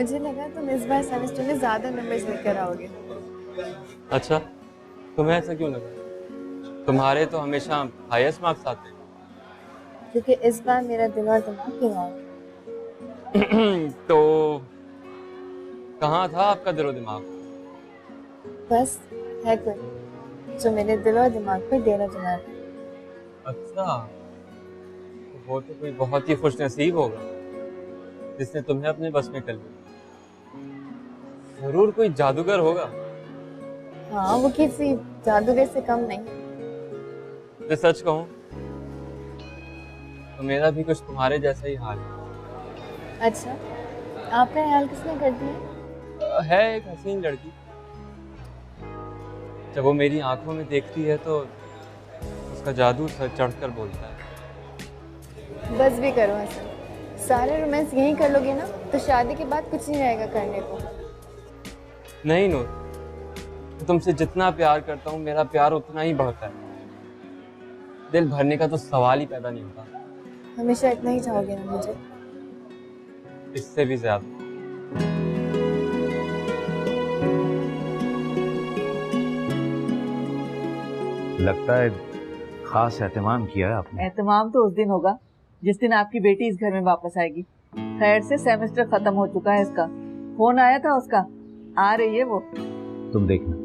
मुझे लगा तुम इस बार सेमेस्टर में ज्यादा नंबर्स लेकर आओगे। अच्छा, तुम्हें ऐसा क्यों लगा? तुम्हारे तो हमेशा हाईएस्ट मार्क्स आते हैं। क्योंकि इस बार मेरा दिल और दिमाग क्यों आया। तो कहाँ था आपका दिलो दिमाग? बस है कोई जो मेरे दिल और दिमाग पर डेरा जमा दे। अच्छा, तो वो तो कोई बहुत ही खुश नसीब होगा जिसने तुम्हें अपने बस में कर लिया। जरूर कोई जादूगर होगा। हाँ, वो किसी जादूगर से कम नहीं। मैं सच कहूँ तो मेरा भी कुछ तुम्हारे जैसा ही हाल है। अच्छा, आपका ख्याल किसने कर दिया? है एक हसीन लड़की, जब वो मेरी आंखों में देखती है तो उसका जादू सर चढ़कर बोलता है। बस भी करो हसन, सारे रोमांस यहीं कर लोगे ना तो शादी के बाद कुछ नहीं रहेगा करने को। नहीं नूर, तो तुमसे जितना प्यार करता हूँ मेरा प्यार उतना ही बढ़ता है। दिल भरने का तो सवाल ही पैदा नहीं होता। हमेशा इतना ही चाहोगे ना मुझे? इससे भी ज्यादा। लगता है खास एहतमाम किया है आपने। एहतमाम तो उस दिन होगा जिस दिन आपकी बेटी इस घर में वापस आएगी। खैर से सेमेस्टर खत्म हो चुका है इसका। फोन आया था उसका, आ रही है वो। तुम देखना,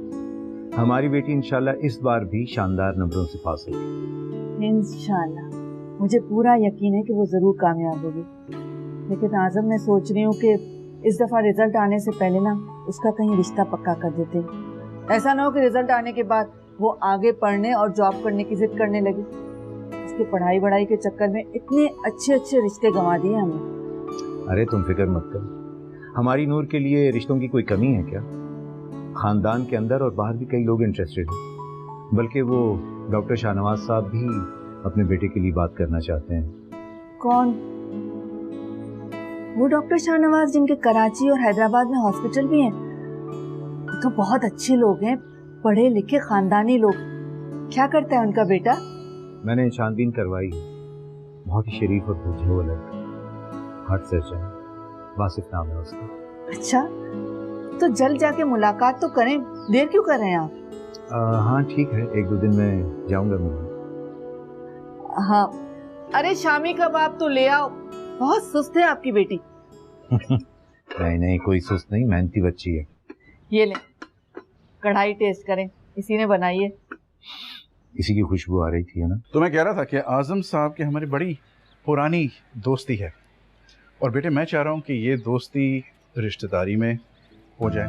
हमारी बेटी इंशाल्लाह इस बार भी शानदार नंबरों से पास होगी। इंशाल्लाह, मुझे पूरा यकीन है कि वो जरूर कामयाब होगी। लेकिन आजम, मैं सोच रही हूँ कि इस दफा रिजल्ट आने से पहले ना उसका कहीं रिश्ता पक्का कर देते। ऐसा ना हो कि रिजल्ट आने के बाद वो आगे पढ़ने और जॉब करने की जिद करने लगी। उसके पढ़ाई के चक्कर में इतने अच्छे अच्छे रिश्ते गंवा दिए हमने। अरे तुम फिक्र मत करो, हमारी नूर के लिए रिश्तों की कोई कमी है क्या? खानदान के अंदर और बाहर भी कई लोग इंटरेस्टेड हैं। बल्कि वो डॉक्टर शाहनवाज साहब भी अपने बेटे के लिए बात करना चाहते हैं। कौन? वो डॉक्टर शाहनवाज जिनके कराची और हैदराबाद में हॉस्पिटल भी हैं। वो तो बहुत अच्छे लोग हैं, पढ़े लिखे खानदानी लोग। क्या करता है उनका बेटा? मैंने छानबीन करवाई है, बहुत ही शरीफ और भुजोल है। हार्ट सर्जन, वासिफ नाम है उसका। अच्छा, तो जल्द जाके मुलाकात तो करें, देर क्यों कर रहे हैं आप? हाँ ठीक है, एक दो दिन में जाऊंगा मिलने। हाँ, अरे शामी कबाब तो ले आओ, बहुत सुस्त है आपकी बेटी। नहीं नहीं, कोई सुस्त नहीं, मेहनती बच्ची है। ये ले, कढ़ाई टेस्ट करें, इसी ने बनाई है। इसी की खुशबू आ रही थी, है ना? तो मैं कह रहा था कि आजम साहब की हमारी बड़ी पुरानी दोस्ती है और बेटे मैं चाह रहा हूँ कि ये दोस्ती रिश्तेदारी में हो जाए।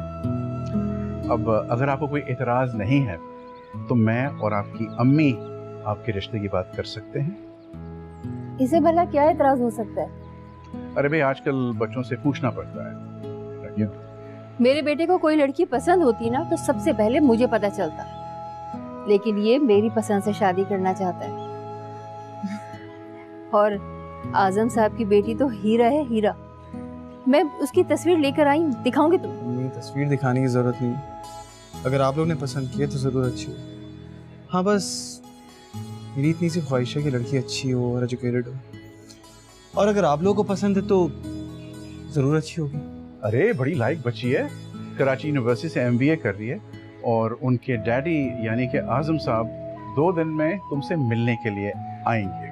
अब अगर आपको कोई एतराज़ नहीं है तो मैं और आपकी अम्मी आपके रिश्ते की बात कर सकते हैं। इसे भला क्या एतराज हो सकता है? अरे भाई, आजकल बच्चों से पूछना पड़ता है। मेरे बेटे को कोई लड़की पसंद होती ना तो सबसे पहले मुझे पता चलता, लेकिन ये मेरी पसंद से शादी करना चाहता है। और आजम साहब की बेटी तो हीरा है, हीरा। मैं उसकी तस्वीर लेकर आई हूँ, दिखाऊंगी तुम्हें। नहीं, तस्वीर दिखाने की जरूरत नहीं। अगर आप लोग ने पसंद किया तो जरूर अच्छी हो। हाँ, बस मेरी इतनी सी ख्वाहिश है कि लड़की अच्छी हो और एजुकेटेड हो, और अगर आप लोगों को पसंद है तो जरूर अच्छी होगी। अरे बड़ी लायक बच्ची है, कराची यूनिवर्सिटी से MBA कर रही है और उनके डैडी यानी कि आजम साहब 2 दिन में तुमसे मिलने के लिए आएंगे।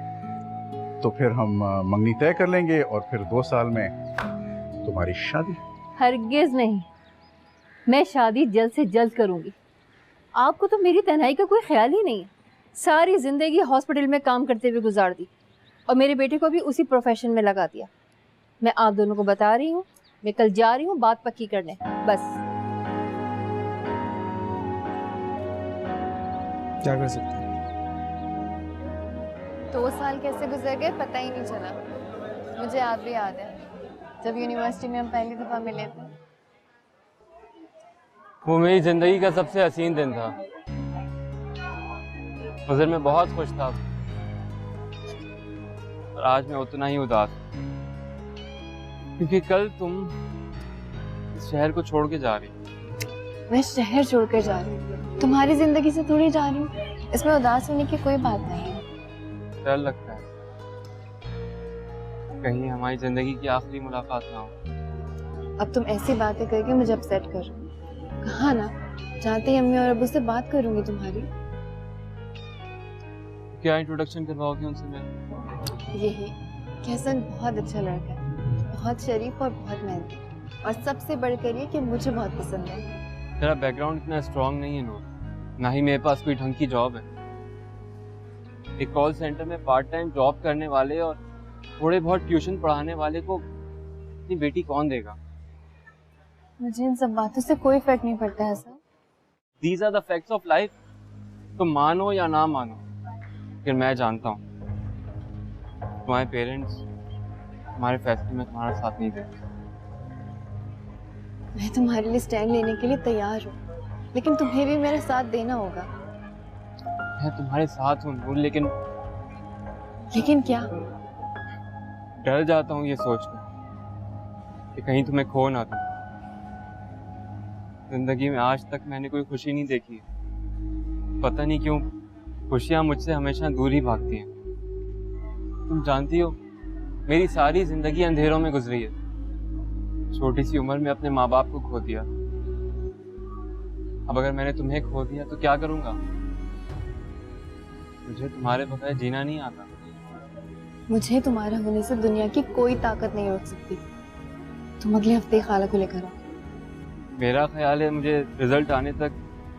तो फिर हम मंगनी तय कर लेंगे और फिर 2 साल में तुम्हारी शादी। हरगिज नहीं, मैं शादी जल्द से जल्द करूंगी। आपको तो मेरी तन्हाई का कोई ख्याल ही नहीं है। सारी जिंदगी हॉस्पिटल में काम करते हुए गुजार दी और मेरे बेटे को भी उसी प्रोफेशन में लगा दिया। मैं आप दोनों को बता रही हूँ, मैं कल जा रही हूँ बात पक्की करने। बस क्या कर सकते हैं? 2 साल कैसे गुजर गए पता ही नहीं चला। मुझे आज भी याद है जब यूनिवर्सिटी में हम पहली दफा मिले थे। वो मेरी जिंदगी का सबसे हसीन दिन था। उस दिन मैं बहुत खुश था और आज मैं उतना ही उदास, क्योंकि कल तुम इस शहर को छोड़ के जा रही हो। मैं शहर छोड़कर जा रही हूँ, तुम्हारी जिंदगी से थोड़ी जा रही हूँ। इसमें उदास होने की कोई बात नहीं है। डर लगता है कहीं हमारी जिंदगी की आखिरी मुलाकात ना हो। अब तुम ऐसी बातें करके मुझे अपसेट कर रहे हो। कहा ना, चाहते ही अम्मी और अब्बू से बात करूंगी तुम्हारी। क्या इंट्रोडक्शन करवाओगे उनसे मेरा? यही कि हसन बहुत अच्छा लड़का है, बहुत शरीफ और बहुत मेहनती, और सबसे बढ़कर ये कि मुझे बहुत पसंद है। मेरा बैकग्राउंड इतना स्ट्रांग नहीं है नूर, ना ही मेरे पास कोई ढंग की जॉब है। एक कॉल सेंटर में पार्ट टाइम जॉब करने वाले और थोड़े बहुत ट्यूशन पढ़ाने वाले को अपनी बेटी कौन देगा? मुझे इन सब बातों से कोई फर्क नहीं पड़ता है Hasan. These are the facts of life। तुम मानो या ना मानो, फिर मैं जानता हूँ तुम्हारे पेरेंट्स हमारे फैसले में तुम्हारा साथ नहीं देते। मैं तुम्हारे लिए स्टैंड लेने के लिए तैयार हूँ, लेकिन तुम्हें भी मेरा साथ देना होगा। मैं तुम्हारे साथ हूँ नूर, लेकिन क्या? डर जाता हूँ ये सोचकर कि कहीं तुम्हें खो ना दूँ। जिंदगी में आज तक मैंने कोई खुशी नहीं देखी है। पता नहीं क्यों खुशियाँ मुझसे हमेशा दूर ही भागती हैं। तुम जानती हो मेरी सारी जिंदगी अंधेरों में गुजरी है। छोटी सी उम्र में अपने माँ बाप को खो दिया। अब अगर मैंने तुम्हें खो दिया तो क्या करूँगा? मुझे तुम्हारे बगैर जीना नहीं आता। मुझे तुम्हारा होने से दुनिया की कोई ताकत नहीं रोक सकती। तुम अगले हफ्ते खाला को लेकर आओ। मेरा ख्याल है मुझे रिजल्ट आने तक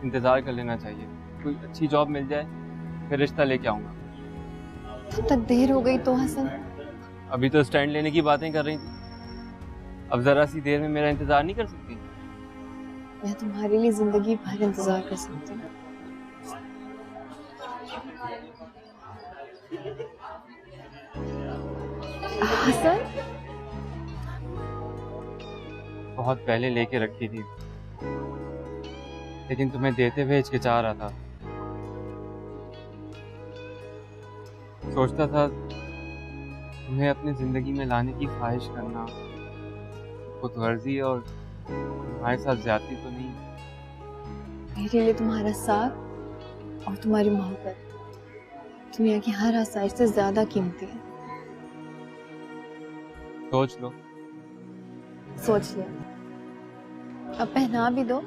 इंतजार कर लेना चाहिए। कोई अच्छी जॉब मिल जाए फिर रिश्ता लेके आऊंगा। तब तक देर हो गई तो हसन। अभी तो स्टैंड लेने की बातें कर रही थी, अब जरा सी देर में मेरा इंतजार नहीं कर सकती? मैं तुम्हारे लिए जिंदगी भर इंतजार कर सकती हूँ। हसन, बहुत पहले लेके रखी थी, लेकिन तुम्हें देते हुए हिचकिचा रहा था। सोचता था तुम्हें अपनी जिंदगी में लाने की ख्वाहिश करना खुदगर्जी और तुम्हारे साथ ज्यादती तो नहीं। मेरे लिए तुम्हारा साथ और तुम्हारी मोहब्बत दुनिया की हर आसाइश से ज्यादा कीमती है। सोच लो। सोच लिया, अब पहना भी दो।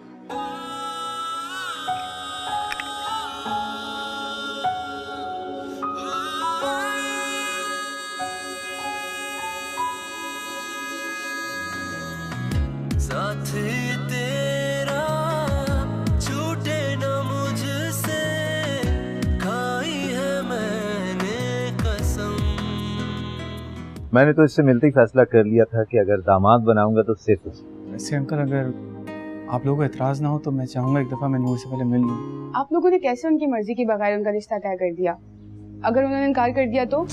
साथ तेरा छूटे न मुझसे, खाई है मैंने कसम। मैंने तो इससे मिलते ही फैसला कर लिया था कि अगर दामाद बनाऊंगा तो सिर्फ उसे। वैसे अंकल, अगर आप लोगों को एतराज ना हो तो मैं चाहूंगा एक दफा मैं नूर से पहले मिल लूं। आप लोगों ने कैसे उनकी मर्जी के बगैर उनका रिश्ता तय कर दिया? अगर उन्होंने इनकार कर दिया तो?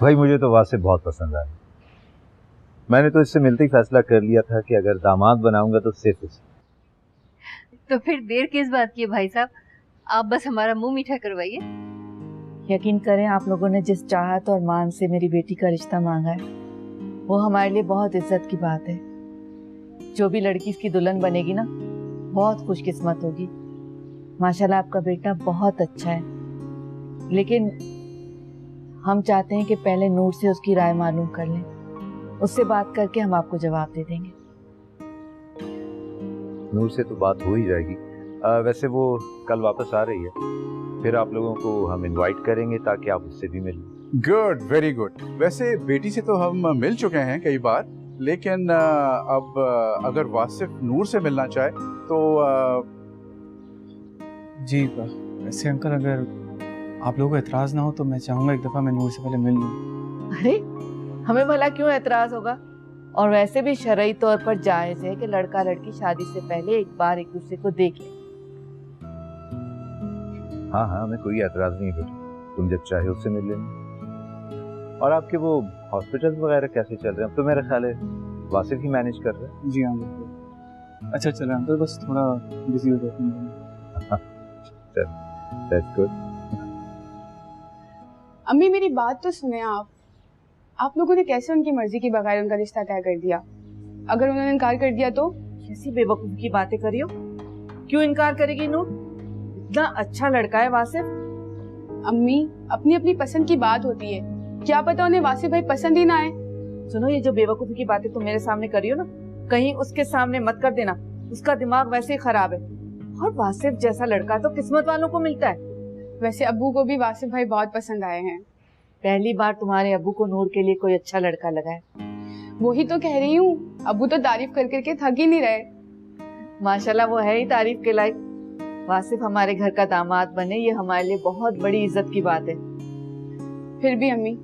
भाई मुझे तो वासिफ बहुत पसंद आया। मैंने तो इससे मिलते ही फैसला कर लिया था कि अगर दामाद बनाऊंगा तो सिर्फ उसे। तो फिर देर किस बात की है भाई साहब, आप बस हमारा मुंह मीठा करवाइए। यकीन करें, आप लोगों ने जिस चाहत और मान से मेरी बेटी का रिश्ता मांगा है वो हमारे लिए बहुत इज्जत की बात है। जो भी लड़की इसकी दुल्हन बनेगी ना, बहुत खुशकिस्मत होगी। माशाल्लाह आपका बेटा बहुत अच्छा है, लेकिन हम चाहते हैं कि पहले नूर से उसकी राय मालूम कर लें, उससे बात करके हम आपको जवाब दे देंगे। नूर से तो बात हो ही जाएगी। वैसे वो कल वापस आ रही है, फिर आप लोगों को हम इनवाइट करेंगे ताकि आप उससे भी मिलें। Good, very good. वैसे बेटी से तो हम मिल चुके हैं कई बार, लेकिन अब अगर वासिफ नूर से मिलना चाहे तो जी वैसे अंकल, अगर आप लोगों को एतराज ना हो तो मैं चाहूंगा एक दफा मैं नूर से पहले मिल लूं। अरे हमें भला क्यों एतराज होगा? और वैसे भी शरई तौर पर जायज है कि लड़का लड़की शादी से पहले एक बार एक दूसरे को देख ले। हाँ हाँ, हमें कोई एतराज नहीं बेटा, तुम जब चाहे उससे मिल लेना। और आपके वो हॉस्पिटल वगैरह कैसे चल रहे हैं? अब तो मेरा ख्याल है वासिफ ही मैनेज कर रहे हैं। जी हाँ बिल्कुल। अच्छा चला, तो बस थोड़ा बिजी हो जाती हूँ। That's good. अम्मी मेरी बात तो सुने आप लोगों ने कैसे उनकी मर्जी के बगैर उनका रिश्ता तय कर दिया? अगर उन्होंने इनकार कर दिया तो? कैसी बेवकूफ की बातें करी हो? क्यों इनकार करेगी नूर? इतना अच्छा लड़का है वासिफ। अम्मी अपनी अपनी पसंद की बात होती है, क्या पता उन्हें वासिफ भाई पसंद ही ना आए। सुनो, ये जो बेवकूफी की बातें तुम मेरे सामने करी हो ना, कहीं उसके सामने मत कर देना, उसका दिमाग वैसे ही खराब है। और वासिफ जैसा लड़का तो किस्मत वालों को मिलता है। वैसे अब्बू को भी वासिफ भाई बहुत पसंद आए हैं। पहली बार तुम्हारे अब्बू को नूर के लिए कोई अच्छा लड़का लगा है। वही तो कह रही हूँ, अब्बू तो तारीफ कर करके थक ही नहीं रहे। माशाल्लाह वो है ही तारीफ के लायक। वासिफ हमारे घर का दामाद बने, ये हमारे लिए बहुत बड़ी इज्जत की बात है। फिर भी अम्मी,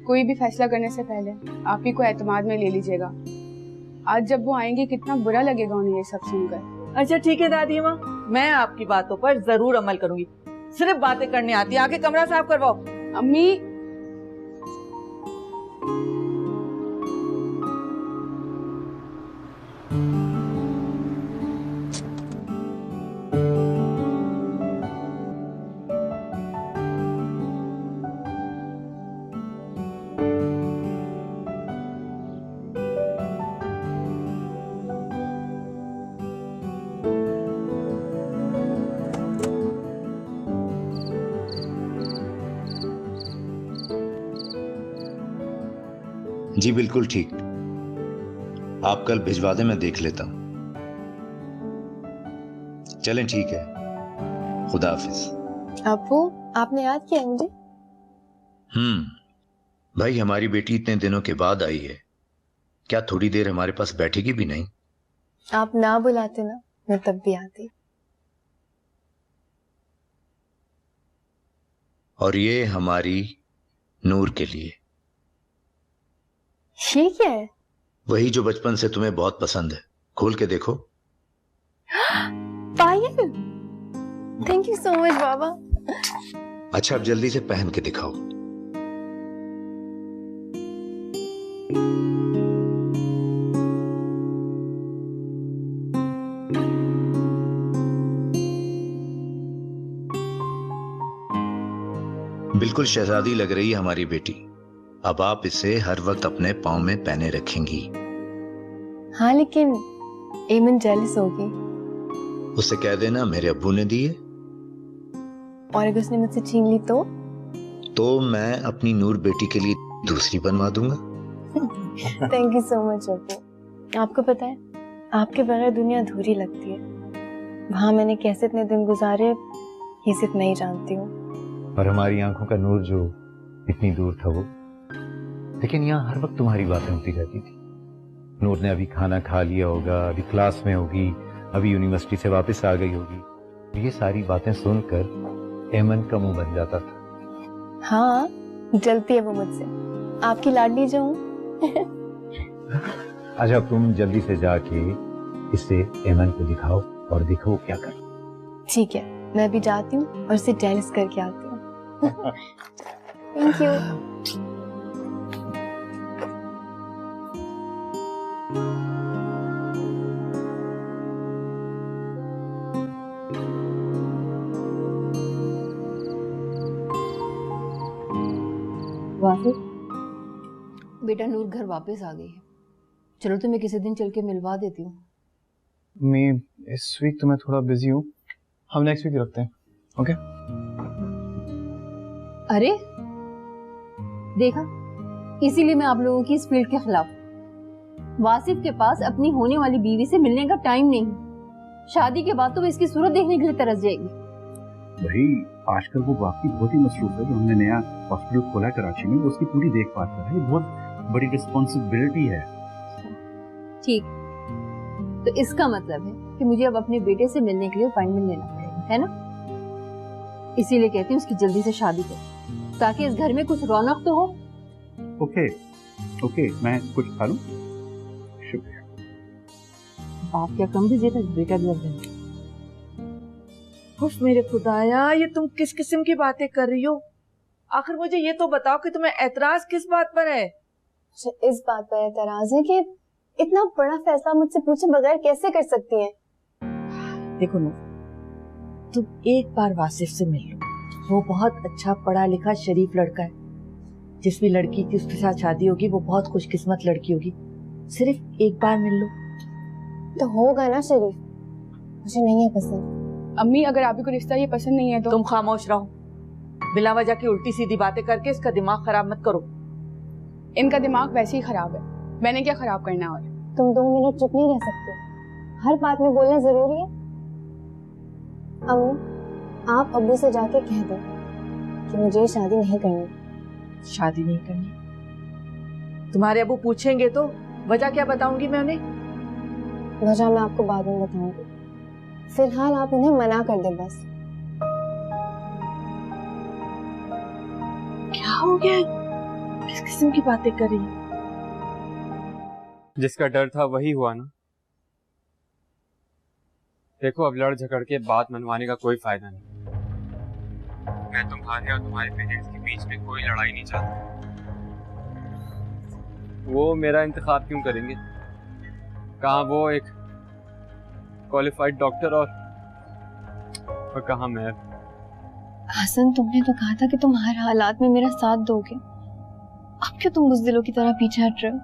कोई भी फैसला करने से पहले आप ही को एतमाद में ले लीजिएगा। आज जब वो आएंगे कितना बुरा लगेगा उन्हें ये सब सुनकर। अच्छा ठीक है दादी माँ, मैं आपकी बातों पर जरूर अमल करूंगी। सिर्फ बातें करने आती है, आके कमरा साफ करवाओ। अम्मी जी बिल्कुल ठीक, आप कल भिजवा दें, मैं देख लेता हूं। चलें ठीक है, खुदा हाफिज। अब्बू आपने याद किया मुझे? भाई हमारी बेटी इतने दिनों के बाद आई है, क्या थोड़ी देर हमारे पास बैठेगी भी नहीं? आप ना बुलाते ना, मैं तब भी आती। और ये हमारी नूर के लिए। ये क्या है? वही जो बचपन से तुम्हें बहुत पसंद है, खोल के देखो। पायल, थैंक यू सो मच बाबा। अच्छा अब जल्दी से पहन के दिखाओ। बिल्कुल शहजादी लग रही है हमारी बेटी। अब आप इसे हर वक्त अपने पाँव में पहने रखेंगी। हाँ लेकिन एमन जेलस होगी। उसे कह देना मेरे अब्बू ने दी है। और अगर उसने मुझसे छीन ली तो मैं अपनी नूर बेटी के लिए दूसरी बनवा दूंगा। थैंक यू सो मच अब्बू। आपको पता है, आपके बगैर दुनिया अधूरी लगती है। वहां मैंने कैसे इतने दिन गुजारे ये सिर्फ मैं ही जानती हूँ। और हमारी आंखों का नूर जो इतनी दूर था वो, लेकिन यहाँ हर वक्त तुम्हारी बातें होती रहती थी। नूर ने अभी खाना खा लिया होगा, अभी क्लास में होगी, अभी यूनिवर्सिटी से वापस आ गई होगी। ये सारी बातें सुनकर एमन का मुंह बन जाता था। हाँ जलती है वो मुझसे, आपकी लाडली जो हूँ। अच्छा तुम जल्दी से जाके इसे एमन को दिखाओ और देखो क्या कर। ठीक है, मैं भी जाती हूँ और इसे जेलस करके आती हूँ। Thank you. वासिफ, बेटा नूर घर वापस आ गई है। चलो तो मैं किसी दिन चल के मिलवा देती हूँ। मैं इस वीक तो मैं थोड़ा बिजी हूँ, हम नेक्स्ट वीक रखते हैं। ओके? अरे देखा, इसीलिए मैं आप लोगों की इस फील्ड के खिलाफ। वासिफ के पास अपनी होने वाली बीवी से मिलने का टाइम नहीं। शादी के बाद तो वो इसकी सूरत देखने के लिए तरस जाएगी। भाई आजकल वो वाकई बहुत ही मसरूफ है। जो हमने नया हॉस्पिटल खोला है कराची में, उसकी पूरी देखभाल कर रहा है। बहुत बड़ी रिस्पॉन्सिबिलिटी है। ठीक, तो इसका मतलब है कि मुझे अब अपने बेटे से मिलने के लिए अपॉइंटमेंट लेना पड़ेगा, है ना? इसीलिए कहती हूँ उसकी जल्दी से शादी कर, ताकि इस घर में कुछ रौनक तो हो। ओके ओके, मैं कुछ खा लूं? शुक्रिया। आप क्या कम दीजिए था, बेटा भी लग जाए। उफ मेरे खुदाया, ये तुम किस किस्म की बातें कर रही हो? आखिर मुझे ये तो बताओ कि तुम्हें एतराज किस बात पर है? इस बात पर एतराज है कि इतना बड़ा फैसला मुझसे पूछे बगैर कैसे कर सकती हैं? देखो नूर, तुम एक बार वासिफ से मिल लो। वो बहुत अच्छा पढ़ा लिखा शरीफ लड़का है। जिस भी लड़की की उसके साथ शादी होगी वो बहुत खुशकिस्मत लड़की होगी। सिर्फ एक बार मिल लो तो होगा ना शरीफ। मुझे नहीं है पसंद। अम्मी अगर आप ही को रिश्ता ये पसंद नहीं है तो तुम खामोश रहो। बिला वजह की उल्टी सीधी बातें करके इसका दिमाग खराब मत करो। इनका दिमाग वैसे ही खराब है, मैंने क्या खराब करना है? और तुम 2 मिनट चुप नहीं रह सकते? हर बात में बोलना जरूरी है? अम्मी आप अब्बू से जाके कह दो कि मुझे शादी नहीं करनी। शादी नहीं करनी? तुम्हारे अब्बू पूछेंगे तो वजह क्या बताऊंगी मैं उन्हें? वजह मैं आपको बाद में बताऊंगी। फिलहाल आप उन्हें मना कर दे बस। क्या हो गया? किस किस्म की बातें कर रही है? जिसका डर था वही हुआ ना। देखो अब लड़ झगड़ के बात मनवाने का कोई फायदा नहीं। मैं तुम्हारे और तुम्हारे पेरेंट्स के बीच में कोई लड़ाई नहीं चाहता। वो मेरा इंतखाब क्यों करेंगे? कहाँ वो एक क्वालिफाइड डॉक्टर और कहाँ मैं। हसन तुमने तो कहा था कि तुम हर हालात में मेरा साथ दोगे। अब क्यों तुम बुज़दिलों की तरह पीछे हट रहे हो?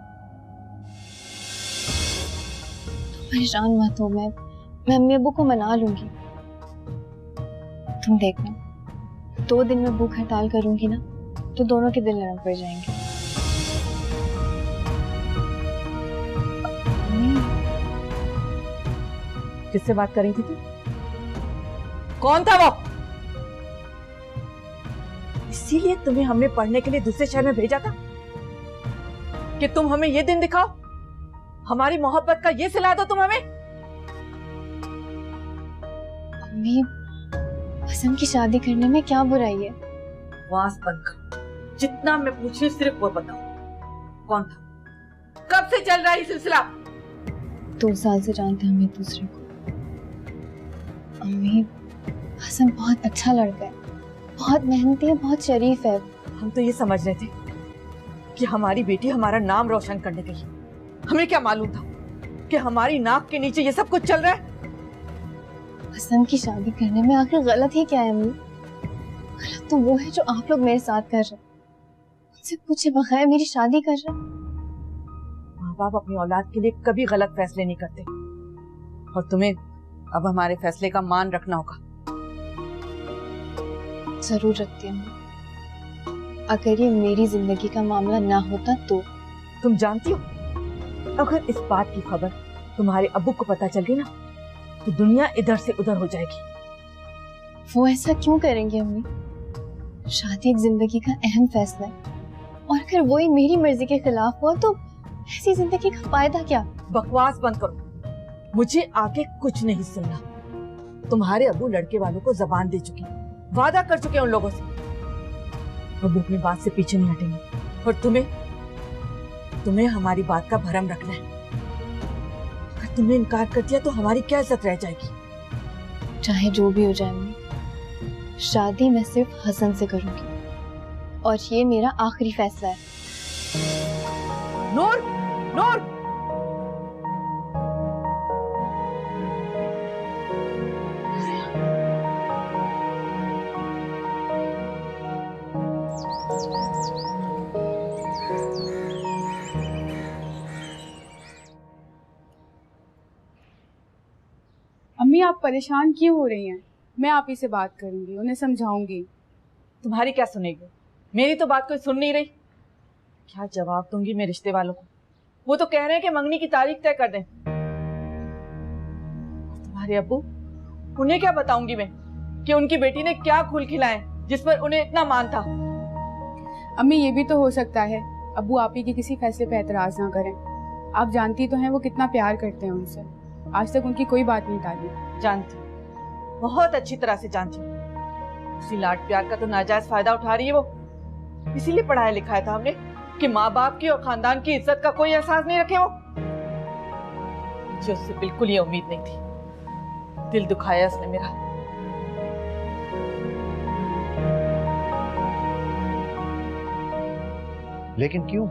तुम परेशान मत हो। मैं अम्मी अब्बू को मना लूंगी। तुम देखना 2 दिन में भूख हड़ताल करूंगी ना तो दोनों के दिल नरम पड़ जाएंगे। किससे बात कर रही थी तू? कौन था वो? इसीलिए तुम्हें हमने पढ़ने के लिए दूसरे शहर में भेजा था कि तुम हमें ये दिन दिखाओ, हमारी मोहब्बत का ये सिला दो तुम हमें। अम्मी हसन की शादी करने में क्या बुराई है? वास बंद करो। जितना मैं पूछ रही हूँ सिर्फ वो बताओ, कौन था? कब से चल रहा है ये सिलसिला? 2 साल से जानते हैं हम एक दूसरे को। अम्मी हसन बहुत अच्छा लड़का है, बहुत मेहनती है, बहुत शरीफ है। हम तो ये समझ रहे थे कि हमारी बेटी हमारा नाम रोशन करने गई। हमें क्या मालूम था कि हमारी नाक के नीचे ये सब कुछ चल रहा है। हसन की शादी करने में आखिर गलत ही क्या है अम्मी? गलत तो वो है जो आप लोग मेरे साथ कर रहे हैं। मुझसे पूछे बगैर मेरी शादी कर रहे हैं। माँ बाप अपनी औलाद के लिए कभी गलत फैसले नहीं करते और तुम्हें अब हमारे फैसले का मान रखना होगा। जरूर रखती हूँ। अगर ये मेरी जिंदगी का मामला ना होता तो। तुम जानती हो अगर इस बात की खबर तुम्हारे अब्बू को पता चल गई ना तो दुनिया इधर से उधर हो जाएगी। वो ऐसा क्यों करेंगे अम्मी? शादी एक जिंदगी का अहम फैसला है और अगर वो ही मेरी मर्जी के खिलाफ हुआ तो ऐसी जिंदगी का फायदा क्या? बकवास बंद करो। मुझे आगे कुछ नहीं सुनना। तुम्हारे अब्बू लड़के वालों को जबान दे चुके, वादा कर चुके हैं उन लोगों से। अब्बू अपनी बात से पीछे नहीं हटेंगे और तुम्हें हमारी बात का भरम रखना है। अगर तुमने इनकार कर दिया तो हमारी क्या इज्जत रह जाएगी? चाहे जो भी हो जाए अम्मी, शादी मैं सिर्फ हसन से करूंगी और ये मेरा आखिरी फैसला है। नूर, नूर! अम्मी आप परेशान क्यों हो रही हैं? मैं आप ही से बात करूंगी, उन्हें समझाऊंगी। तुम्हारी क्या सुनेगी? मेरी तो बात कोई सुन नहीं रही। क्या जवाब दूंगी मैं रिश्ते वालों को? वो तो कह रहे हैं कि मंगनी की तारीख तय कर दें। तुम्हारे अब्बू, उन्हें क्या बताऊंगी मैं कि उनकी बेटी ने क्या खूल खिलाए जिस पर उन्हें इतना मान था? अम्मी ये भी तो हो सकता है अब्बू आप ही के किसी फैसले पे एतराज ना करें। आप जानती तो हैं वो कितना प्यार करते हैं उनसे। आज तक उनकी कोई बात नहीं टाली। जानती, बहुत अच्छी तरह से जानती। उसी लाड प्यार का तो नाजायज फायदा उठा रही है वो। इसीलिए पढ़ाया लिखाया था हमने कि माँ बाप की और खानदान की इज्जत का कोई एहसास नहीं रखे वो। मुझे उससे बिल्कुल ये उम्मीद नहीं थी। दिल दुखाया उसने मेरा। लेकिन क्यों?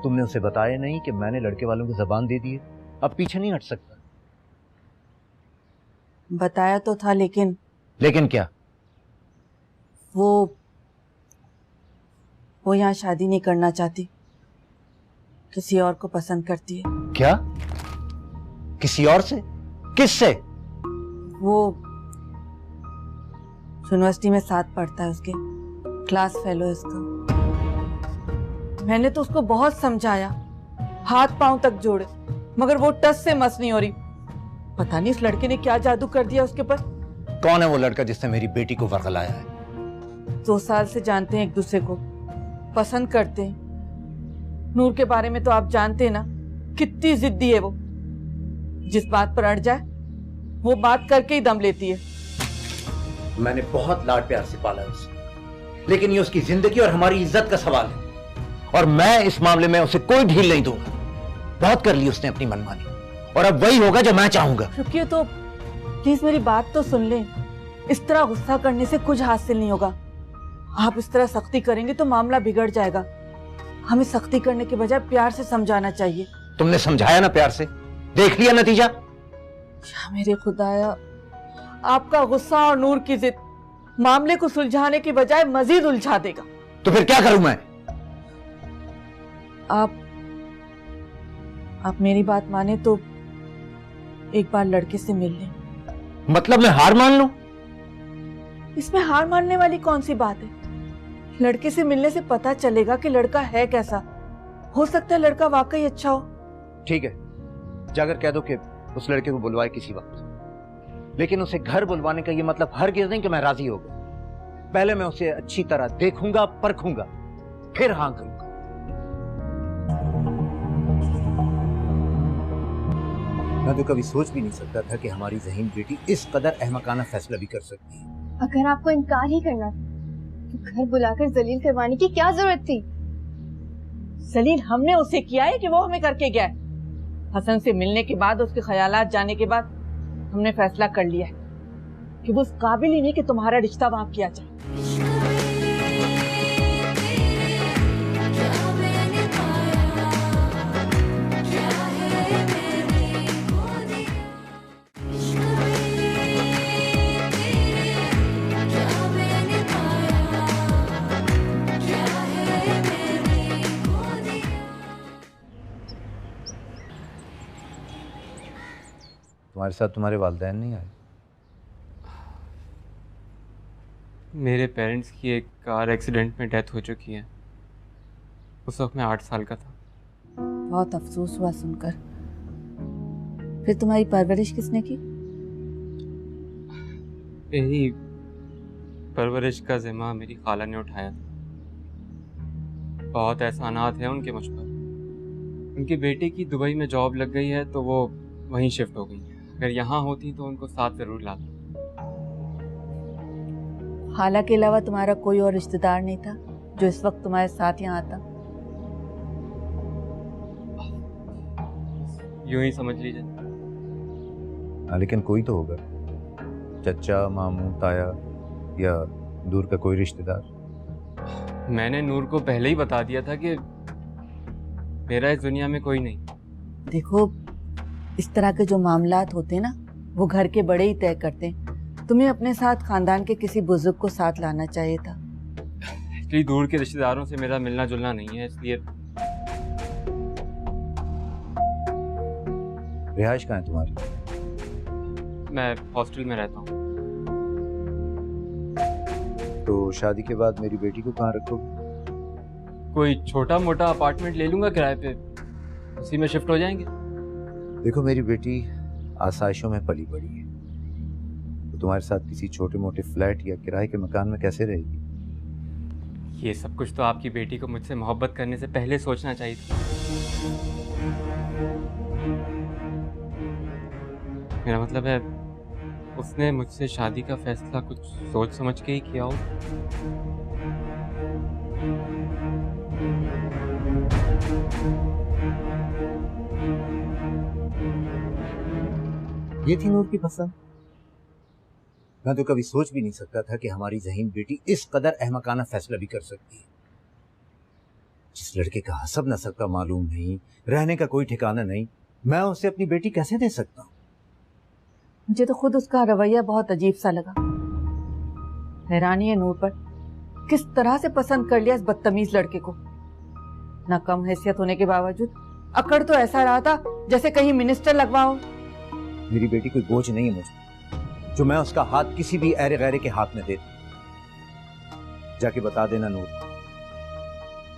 तुमने उसे बताया नहीं कि मैंने लड़के वालों को जबान दे दी है, अब पीछे नहीं हट सकता। बताया तो था, लेकिन क्या? वो यहाँ शादी नहीं करना चाहती, किसी और को पसंद करती है। क्या? किसी और से? किससे? वो यूनिवर्सिटी में साथ पढ़ता है, उसके क्लास फेलो है उसका। मैंने तो उसको बहुत समझाया, हाथ पांव तक जोड़े, मगर वो टस से मस नहीं हो रही। पता नहीं इस लड़के ने क्या जादू कर दिया उसके ऊपर। कौन है वो लड़का जिसने मेरी बेटी को वर्गलाया है? 2 साल से जानते हैं एक दूसरे को, पसंद करते हैं। नूर के बारे में तो आप जानते हैं ना, कितनी जिद्दी है वो। जिस बात पर अड़ जाए वो बात करके ही दम लेती है। मैंने बहुत लाड प्यार से पाला है उसे, लेकिन ये उसकी जिंदगी और हमारी इज्जत का सवाल है, और मैं इस मामले में उसे कोई ढील नहीं दूंगा। बहुत कर ली उसने अपनी मनमानी, और अब वही होगा जो मैं चाहूंगा। रुकिए तो, प्लीज मेरी बात तो सुन लें। इस तरह गुस्सा करने से कुछ हासिल नहीं होगा। आप इस तरह सख्ती करेंगे तो मामला बिगड़ जाएगा। हमें सख्ती करने के बजाय प्यार से समझाना चाहिए। तुमने समझाया ना प्यार से, देख लिया नतीजा। या मेरे खुदाया, आपका गुस्सा और नूर की जिद मामले को सुलझाने की बजाय मजीद उलझा देगा। तो फिर क्या करूं मैं? आप मेरी बात माने तो एक बार लड़के से मिल लें। मतलब मैं हार मान लूं? इसमें हार मानने वाली कौन सी बात है? लड़के से मिलने से पता चलेगा कि लड़का है कैसा। हो सकता है लड़का वाकई अच्छा हो। ठीक है, जाकर कह दो कि उस लड़के को बुलवाए किसी वक्त, लेकिन उसे घर बुलवाने का ये मतलब हरगिज़ नहीं कि मैं राजी हो गया। पहले मैं उसे अच्छी तरह देखूंगा, परखूंगा, फिर हाँ करूंगा। मैं तो कभी सोच भी नहीं सकता था कि हमारी ज़हीन बेटी इस कदर अहमकाना फैसला भी कर सकती है। अगर आपको इनकार ही करना था तो घर बुलाकर जलील करवाने की क्या जरूरत थी? जलील हमने उसे किया है कि वो हमें करके गया है? हसन से मिलने के बाद, उसके ख्यालात जाने के बाद हमने फैसला कर लिया है कि वो उस काबिल ही नहीं कि तुम्हारा रिश्ता वहां किया जाए। तुम्हारे साथ तुम्हारे वालिदैन नहीं आए? मेरे पेरेंट्स की एक कार एक्सीडेंट में डेथ हो चुकी है। उस वक्त मैं 8 साल का था। बहुत अफसोस हुआ सुनकर। फिर तुम्हारी परवरिश किसने की? मेरी परवरिश का जिम्मा मेरी खाला ने उठाया था। बहुत एहसानात है उनके मुझ पर। उनके बेटे की दुबई में जॉब लग गई है तो वो वहीं शिफ्ट हो गई है। अगर यहाँ होती तो उनको साथ जरूर लाता। खाला के अलावा तुम्हारा कोई और रिश्तेदार नहीं था जो इस वक्त तुम्हारे साथ यहाँ आता? यूं ही समझ लीजिए। लेकिन कोई तो होगा, चचा, मामू, ताया या दूर का कोई रिश्तेदार। मैंने नूर को पहले ही बता दिया था कि मेरा इस दुनिया में कोई नहीं। देखो, इस तरह के जो मामलात होते हैं ना, वो घर के बड़े ही तय करते हैं। तुम्हें अपने साथ खानदान के किसी बुजुर्ग को साथ लाना चाहिए था। इसलिए दूर के रिश्तेदारों से मेरा मिलना जुलना नहीं है, इसलिए। रिहाइश कहाँ है तुम्हारी? मैं हॉस्टल में रहता हूँ। तो शादी के बाद मेरी बेटी को कहाँ रखोगे? कोई छोटा मोटा अपार्टमेंट ले लूंगा किराए पे, उसी में शिफ्ट हो जाएंगे। देखो, मेरी बेटी आसाइशों में पली बड़ी है, तो तुम्हारे साथ किसी छोटे मोटे फ्लैट या किराए के मकान में कैसे रहेगी? ये सब कुछ तो आपकी बेटी को मुझसे मोहब्बत करने से पहले सोचना चाहिए था। मेरा मतलब है, उसने मुझसे शादी का फैसला कुछ सोच समझ के ही किया हो। ये थी नूर की पसंद। मैं तो कभी सोच भी नहीं सकता था कि हमारी ज़हीन बेटी इस कदर अहमकाना फैसला भी कर सकती है। जिस लड़के का हसब नसब का मालूम नहीं, रहने का कोई ठिकाना नहीं, मैं उसे अपनी बेटी कैसे दे सकता हूँ? मुझे तो खुद उसका रवैया बहुत अजीब सा लगा। हैरानी है नूर पर, किस तरह से पसंद कर लिया इस बदतमीज लड़के को। ना कम हैसियत होने के बावजूद अकड़ तो ऐसा रहा था जैसे कहीं मिनिस्टर लगवाओ। मेरी बेटी कोई बोझ नहीं है मुझे, जो मैं उसका हाथ किसी भी ऐरे गैरे के हाथ में दे। जाके बता देना नूर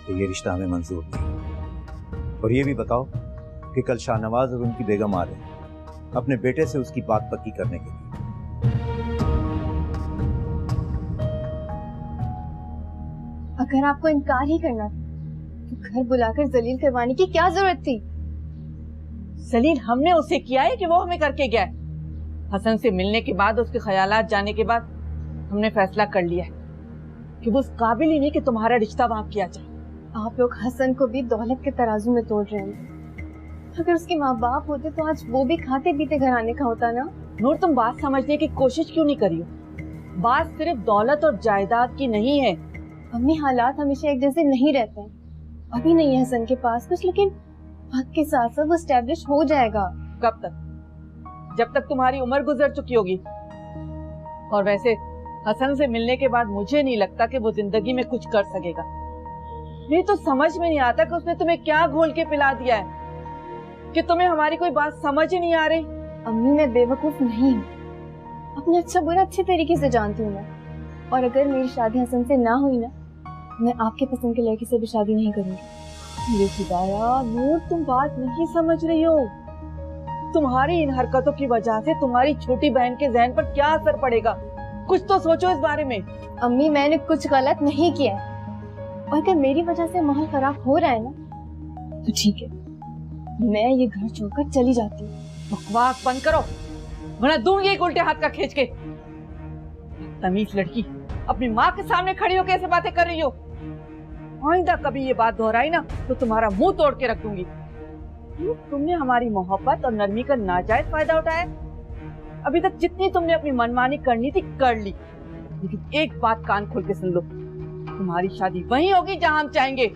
कि ये रिश्ता हमें मंजूर नहीं। और ये भी बताओ कि कल शाहनवाज और उनकी बेगम आ रहे हैं अपने बेटे से उसकी बात पक्की करने के लिए। अगर आपको इनकार ही करना था तो घर बुलाकर जलील करवाने की क्या जरूरत थी? जलील हमने उसे किया है कि वो हमें करके गया है? हसन से मिलने के बाद, उसके ख्यालात जाने के बाद हमने फैसला कर लिया है कि वो उस काबिल ही नहीं कि तुम्हारा रिश्ता वहां किया जाए। आप लोग हसन को भी दौलत के तराजू में तोड़ रहे हैं। अगर उसके माँ बाप होते तो आज वो भी खाते पीते घर आने का होता ना। नूर, तुम बात समझने की कोशिश क्यों नहीं करी हो? बात सिर्फ दौलत और जायदाद की नहीं है। अम्मी, हालात हमेशा एक जैसे नहीं रहते हैं। अभी नहीं है हसन के पास कुछ, लेकिन वक्त के साथ साथ वो एस्टेब्लिश हो जाएगा। कब तक? जब तक तुम्हारी उम्र गुजर चुकी होगी। और वैसे हसन से मिलने के बाद मुझे नहीं लगता कि वो जिंदगी में कुछ कर सकेगा। ये तो समझ में नहीं आता कि उसने तुम्हें क्या घोल के पिला दिया है कि तुम्हें हमारी कोई बात समझ ही नहीं आ रही। अम्मी, मैं बेवकूफ नहीं हूँ, अपना अच्छा बुरा अच्छे तरीके से जानती हूँ मैं। और अगर मेरी शादी हसन से ना हुई ना, मैं आपके पसंद के लड़के से भी शादी नहीं करूंगी। ये खुदाया नूर, तुम बात नहीं समझ रही हो। तुम्हारी इन हरकतों की वजह से तुम्हारी छोटी बहन के जहन पर क्या असर पड़ेगा, कुछ तो सोचो इस बारे में। अम्मी, मैंने कुछ गलत नहीं किया है, और अगर मेरी वजह से माहौल खराब हो रहा है ना तो ठीक है, मैं ये घर छोड़कर चली जाती हूँ। बकवास बंद करो वरना दूंगी एक उल्टे हाथ का खींच के। तमीज लड़की, अपनी माँ के सामने खड़ी होकर ऐसे बातें कर रही हो। आइंदा कभी ये बात दोहराई ना तो तुम्हारा मुंह तोड़ के रख दूंगी। तुमने हमारी मोहब्बत और नरमी का नाजायज फायदा उठाया। अभी तक जितनी तुमने अपनी मनमानी करनी थी कर ली, लेकिन एक बात कान खोल के सुन लो, तुम्हारी शादी वहीं होगी जहां हम चाहेंगे।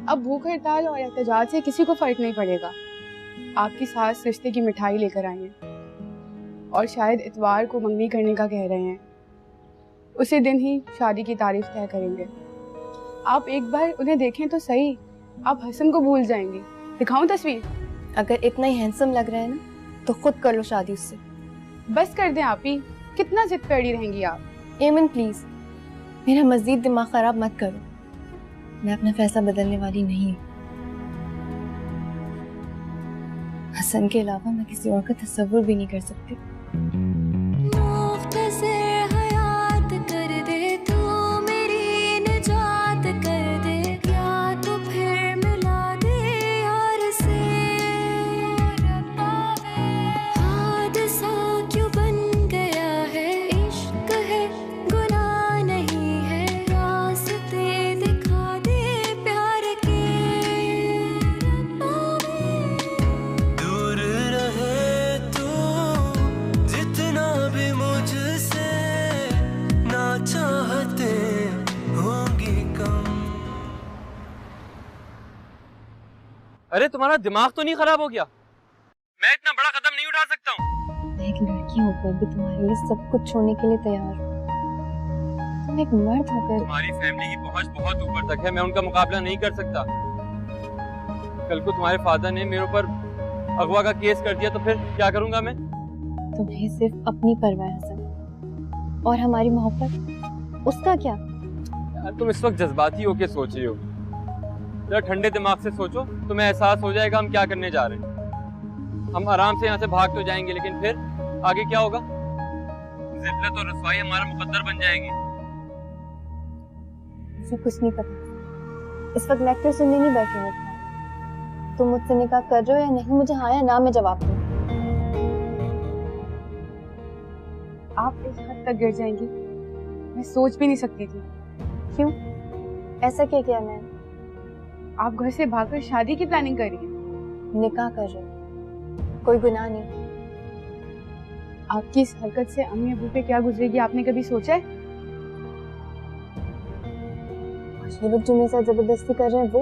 अब भूख हड़ताल और एहतजाज से किसी को फर्क नहीं पड़ेगा। आपकी सास रिश्ते की मिठाई लेकर आई हैं और शायद इतवार को मंगनी करने का कह रहे हैं। उसी दिन ही शादी की तारीख तय करेंगे। आप एक बार उन्हें देखें तो सही, आप हसन को भूल जाएंगे। दिखाऊं तस्वीर? अगर इतना ही हैंडसम लग रहा है ना तो खुद कर लो शादी उससे। बस कर दें आप ही, कितना जिद पे अड़ी रहेंगी आप। एमन प्लीज, मेरा मजीद दिमाग खराब मत करो। मैं अपना फैसला बदलने वाली नहीं हूँ। हसन के अलावा मैं किसी और का तस्वुर भी नहीं कर सकती। अरे तुम्हारा दिमाग तो नहीं खराब हो गया? मैं इतना बड़ा कदम नहीं उठा सकता हूँ। मैं एक लड़की होकर भी तुम्हारे लिए सब कुछ छोड़ने के लिए तैयार हूँ। तुम एक मर्द होकर तुम्हारी फैमिली की पहुंच बहुत ऊपर तक है, मैं उनका मुकाबला नहीं कर सकता। कल को तुम्हारे फादर ने मेरे ऊपर अगवा का केस कर दिया तो फिर क्या करूंगा मैं? तुम्हें सिर्फ अपनी परवाह है हसन, और हमारी मोहब्बत उसका क्या? यार तुम इस वक्त जज्बाती होके सोच रही हो, जरा ठंडे दिमाग से सोचो, तुम्हें एहसास हो जाएगा हम क्या करने जा रहे हैं। हम आराम से यहाँ से भाग तो जाएंगे, लेकिन फिर आगे क्या होगा? जिल्लत और रसवाई हमारा मुकद्दर बन जाएगी। मुझे कुछ नहीं पता, इस वक्त लेक्चर सुनने नहीं बैठी हूँ। तुम मुझसे निकाह कर रहे हो या नहीं, मुझे हाँ या ना में जवाब दो। आप इस हद तक गिर जाएंगी मैं सोच भी नहीं सकती थी। क्यों? ऐसा क्या किया मैंने? आप घर से भागकर शादी की प्लानिंग कर रही हैं। निकाह कर रही हूँ, कोई गुनाह नहीं। आपकी इस हरकत से अम्मी अबू पे क्या गुजरेगी आपने कभी सोचा है? ये लोग जो मेरे साथ जबरदस्ती कर रहे हैं वो,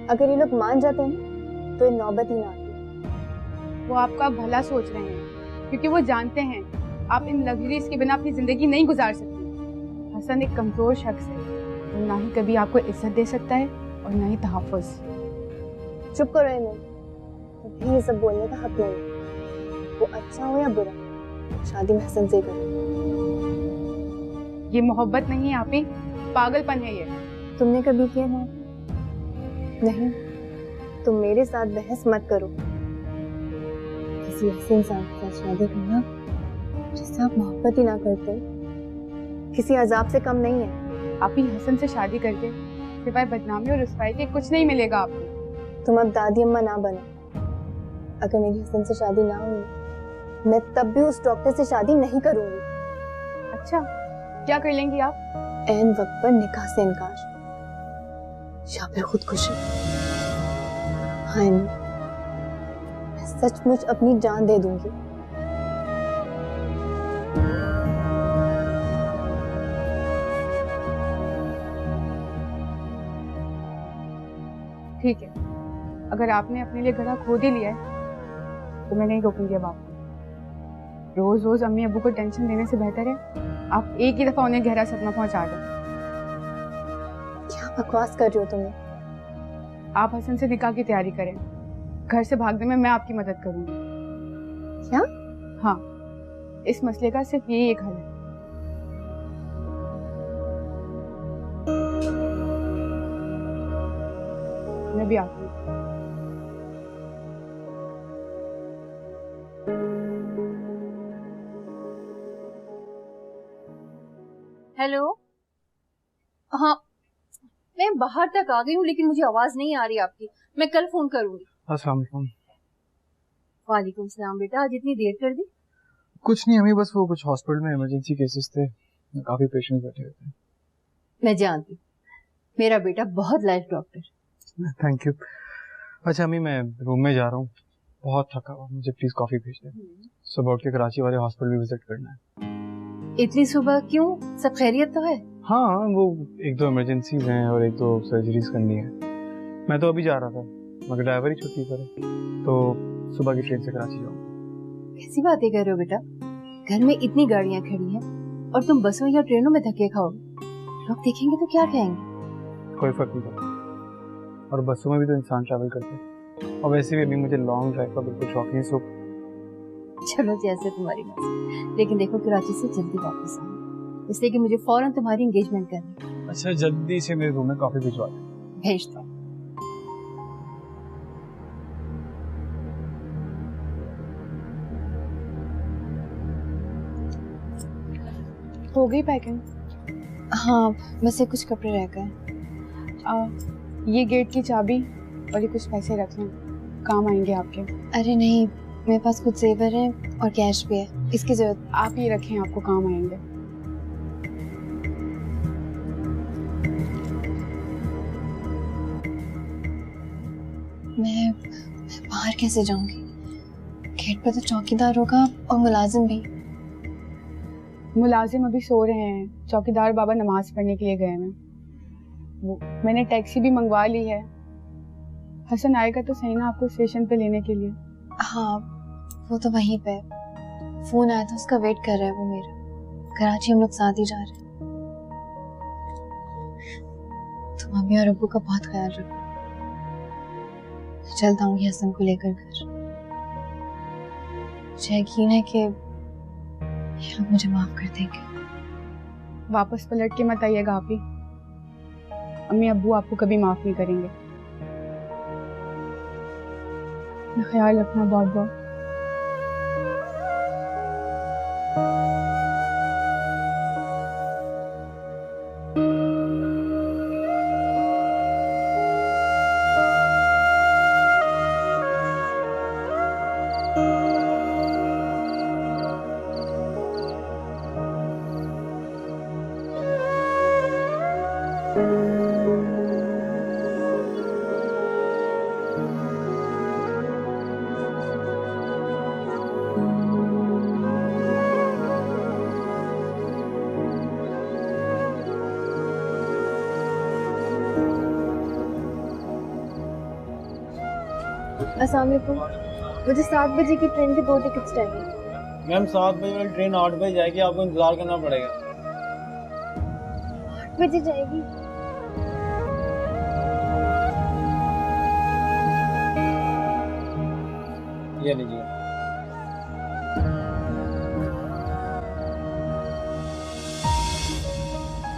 अगर ये लोग मान जाते हैं तो ये नौबत ही ना आती। वो आपका भला सोच रहे हैं क्योंकि वो जानते हैं आप इन लग्जरीज के बिना अपनी जिंदगी नहीं गुजार सकती। हसन एक कमजोर शख्स है, वो ना ही कभी आपको इज्जत दे सकता है और ना ही तहफ़्फ़ुज़। चुप करो इन्हें, तुम्हें ये सब बोलने का हक नहीं। वो अच्छा हो या बुरा, शादी में हसन से करो। ये मोहब्बत नहीं है आपी, पागलपन है ये। तुमने कभी किया ना? नहीं, तुम मेरे साथ बहस मत करो। किसी ऐसे इंसान के साथ शादी करना जिससे आप मोहब्बत ही ना करते किसी अजाब से कम नहीं है। आपी हसन से शादी करके सिवाय बदनामी और रुसवाई के कुछ नहीं मिलेगा आपको। तुम अब दादी अम्मा ना बनो। अगर मेरी हसन से शादी ना हुई मैं तब भी उस डॉक्टर से शादी नहीं करूंगी। अच्छा, क्या कर लेंगी आप? ऐन वक्त पर निकाह से इनकार या फिर खुदकुशी। हाँ, मैं सचमुच अपनी जान दे दूंगी। ठीक है, अगर आपने अपने लिए घड़ा खोद ही लिया है तो मैं नहीं रोकूंगी अब आपको। रोज रोज अम्मी अबू को टेंशन देने से बेहतर है आप एक ही दफा उन्हें गहरा सदमा पहुंचा दो। क्या बकवास कर रही हो तुम्हें? आप हसन से निकाह की तैयारी करें, घर से भागने में मैं आपकी मदद करूंगी। क्या? हाँ, इस मसले का सिर्फ यही एक हल है। मैं भी आती हूँ। हेलो, हाँ मैं बाहर तक आ गई हूँ लेकिन मुझे आवाज नहीं आ रही आपकी। मैं कल फोन करूंगी। अस्सलाम वालेकुम। वालेकुम सलाम बेटा, आज इतनी देर कर दी? कुछ नहीं अम्मी, बस वो कुछ हॉस्पिटल में इमरजेंसी केसेस थे, काफी पेशेंट्स बैठे हुए थे। मैं जानती हूँ, मेरा बेटा बहुत लाइफ डॉक्टर। Thank you. अच्छा अम्मी, मैं रूम में जा रहा हूँ, बहुत थका हुआ, मुझे प्लीज कॉफी भेज दें। सुबह उठ के कराची वाले हॉस्पिटल भी विजिट करना है। इतनी सुबह क्यों? सब खैरियत तो है? हाँ, वो एक दो इमरजेंसीज हैं और एक दो सर्जरीज करनी है। मैं तो अभी जा रहा था मगर ड्राइवर ही छुट्टी करे, तो सुबह की ट्रेन से कराची जाऊंगा। कैसी बातें कर रहे हो बेटा? घर में इतनी गाड़ियाँ खड़ी हैं और तुम बसों या ट्रेनों में धक्के खाओगे, लोग देखेंगे तो क्या कहेंगे? कोई फर्क नहीं पड़ता, और बसों में भी तो इंसान ट्रैवल करते हैं, और वैसे भी अभी मुझे लॉन्ग ड्राइव का बिल्कुल शौक नहीं। सो चलो जैसे तुम्हारी मर्जी, लेकिन देखो कराची से जल्दी वापस आना, इसलिए कि मुझे फौरन तुम्हारी एंगेजमेंट करनी है। अच्छा, जल्दी से मेरे रूम में कॉफी भिजवा दें। भेज दो। हो गई पैकिंग? हाँ, बस ये कुछ कपड़े रह गए। ये गेट की चाबी और ये कुछ पैसे रख लें, काम आएंगे आपके। अरे नहीं, मेरे पास कुछ जेवर हैं और कैश भी है, इसकी जरूरत। आप ये रखें, आपको काम आएंगे। मैं बाहर कैसे जाऊंगी? गेट पर तो चौकीदार होगा और मुलाजिम भी। मुलाजिम अभी सो रहे हैं, चौकीदार बाबा नमाज पढ़ने के लिए गए हैं। वो मैंने टैक्सी भी मंगवा ली है। हसन आएगा तो सही ना आपको स्टेशन पे लेने के लिए? हाँ, वो तो वहीं पे। फोन आया था, उसका वेट कर रहा है वो मेरा। कराची हम लोग साथ ही जा रहे हैं। तुम मम्मी और अब्बू का बहुत ख्याल रखो। मैं चलता हूँ हसन को लेकर घर। मुझे यकीन है कि ये लोग मुझे माफ कर देंगे। वापस पलट के मत आइएगा आप ही, अम्मी अब्बू आपको कभी माफ नहीं करेंगे। ख्याल रखना बहुत बहुत। अस्सलाम वालेकुम। मुझे 7 बजे की ट्रेन की 2 टिकट्स चाहिए। मैम 7 बजे वाली ट्रेन 8 बजे जाएगी, आपको इंतजार करना पड़ेगा। 8 बजे जाएगी? ये लीजिए।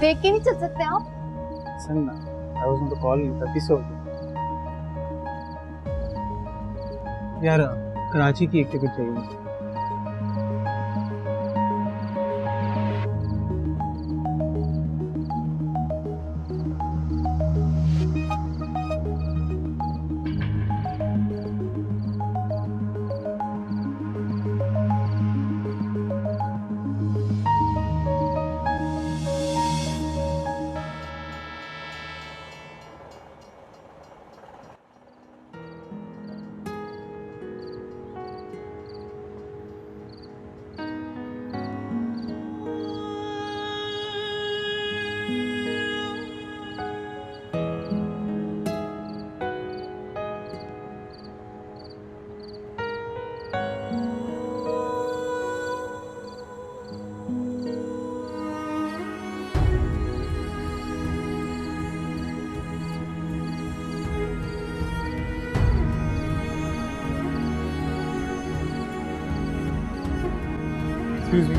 देख के नहीं चल सकते आप? सुन ना, I was on the call, तभी सो गई। यार कराची की एक टिकट चाहिए। एक्सक्यूज मी,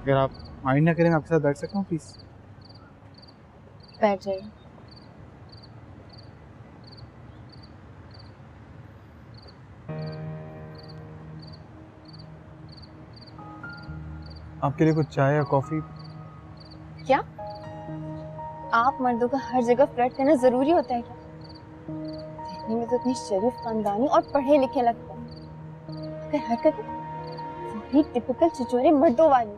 अगर आप माइंड ना करें मैं आपके साथ बैठ सकता हूँ प्लीज़? बैठ जाइए। आपके लिए कुछ चाय या कॉफ़ी? क्या आप मर्दों का हर जगह फ्लर्ट करना जरूरी होता है क्या? देखने में तो इतनी शरीफ, खानदानी और पढ़े लिखे लगते हैं, मगर हरकतें वही टिपिकल छिछोरे मर्दों वाली।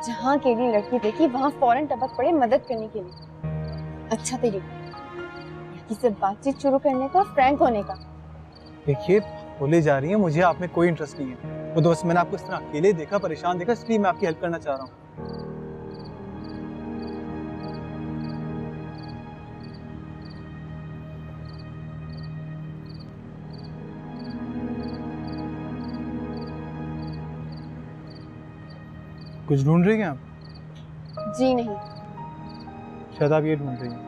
जहाँ के लिए लड़की देखी वहाँ फौरन टपक पड़े मदद करने के लिए। अच्छा तरीका लड़की से बातचीत शुरू करने का, फ्रैंक होने का। देखिए, बोले जा रही है, मुझे आप में कोई इंटरेस्ट नहीं है। वो तो बस मैंने आपको इस तरह अकेले देखा, परेशान देखा, इसलिए मैं आपकी हेल्प करना चाह रहा हूँ। कुछ ढूंढ रही हैं आप? जी नहीं। शायद आप ये ढूंढ रही हैं।